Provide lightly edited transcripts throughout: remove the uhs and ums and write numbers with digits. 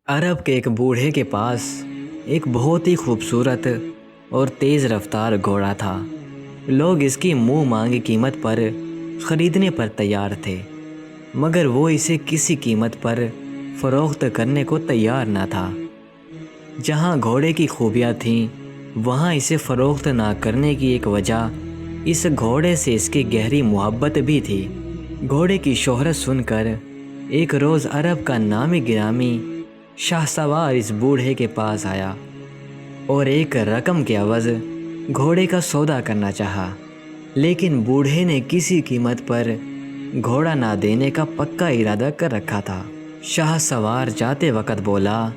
अरब के एक बूढ़े के पास एक बहुत ही खूबसूरत और तेज़ रफ्तार घोड़ा था। लोग इसकी मुंह मांगी कीमत पर ख़रीदने पर तैयार थे, मगर वो इसे किसी कीमत पर फ़रोख्त करने को तैयार न था। जहाँ घोड़े की खूबियाँ थीं, वहाँ इसे फ़रोख्त ना करने की एक वजह इस घोड़े से इसकी गहरी मोहब्बत भी थी। घोड़े की शोहरत सुनकर एक रोज़ अरब का नामी गिरामी शाहसवार इस बूढ़े के पास आया और एक रकम के अवज़ घोड़े का सौदा करना चाहा, लेकिन बूढ़े ने किसी कीमत पर घोड़ा ना देने का पक्का इरादा कर रखा था। शाहसवार जाते वक़्त बोला,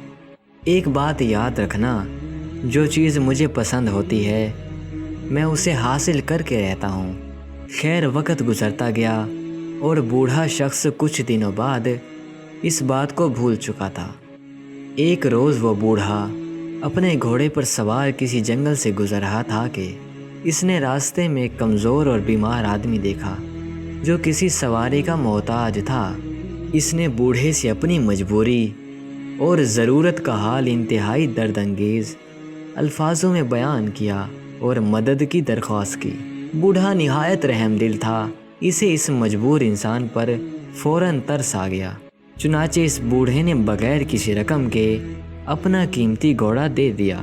एक बात याद रखना, जो चीज़ मुझे पसंद होती है मैं उसे हासिल करके रहता हूँ। खैर वक़्त गुज़रता गया और बूढ़ा शख्स कुछ दिनों बाद इस बात को भूल चुका था। एक रोज़ वो बूढ़ा अपने घोड़े पर सवार किसी जंगल से गुज़र रहा था कि इसने रास्ते में एक कमज़ोर और बीमार आदमी देखा जो किसी सवारी का मोहताज था। इसने बूढ़े से अपनी मजबूरी और ज़रूरत का हाल इंतहाई दर्द-अंगेज़ अल्फाजों में बयान किया और मदद की दरख्वास्त की। बूढ़ा निहायत रहमदिल था। इसे इस मजबूर इंसान पर फ़ौरन तरस आ गया। चुनाचे इस बूढ़े ने बगैर किसी रकम के अपना कीमती घोड़ा दे दिया।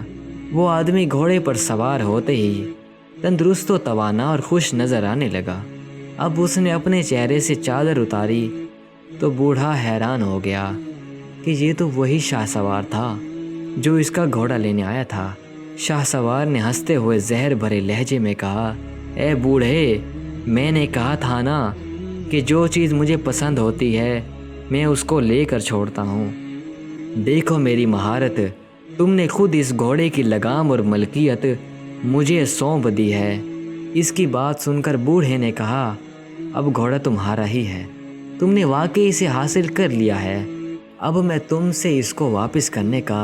वो आदमी घोड़े पर सवार होते ही तंदुरुस्त व तवाना और खुश नज़र आने लगा। अब उसने अपने चेहरे से चादर उतारी तो बूढ़ा हैरान हो गया कि ये तो वही शाहसवार था जो इसका घोड़ा लेने आया था। शाहसवार ने हंसते हुए जहर भरे लहजे में कहा, ए बूढ़े, मैंने कहा था ना कि जो चीज़ मुझे पसंद होती है मैं उसको लेकर छोड़ता हूँ। देखो मेरी महारत, तुमने खुद इस घोड़े की लगाम और मलकियत मुझे सौंप दी है। इसकी बात सुनकर बूढ़े ने कहा, अब घोड़ा तुम्हारा ही है, तुमने वाकई इसे हासिल कर लिया है। अब मैं तुमसे इसको वापस करने का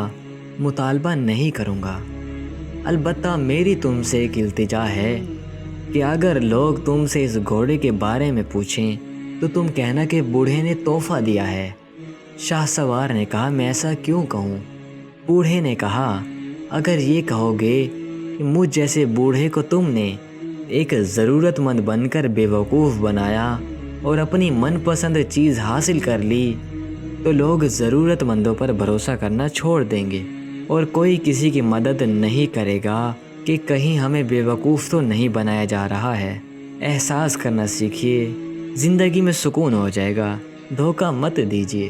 मुतालबा नहीं करूँगा। अलबत्ता मेरी तुमसे एक इल्तिजा है कि अगर लोग तुमसे इस घोड़े के बारे में पूछें तो तुम कहना कि बूढ़े ने तोहफ़ा दिया है। शाहसवार ने कहा, मैं ऐसा क्यों कहूँ? बूढ़े ने कहा, अगर ये कहोगे कि मुझ जैसे बूढ़े को तुमने एक ज़रूरतमंद बनकर बेवकूफ़ बनाया और अपनी मनपसंद चीज़ हासिल कर ली, तो लोग ज़रूरतमंदों पर भरोसा करना छोड़ देंगे और कोई किसी की मदद नहीं करेगा कि कहीं हमें बेवकूफ़ तो नहीं बनाया जा रहा है। एहसास करना सीखिए, ज़िंदगी में सुकून हो जाएगा। धोखा मत दीजिए।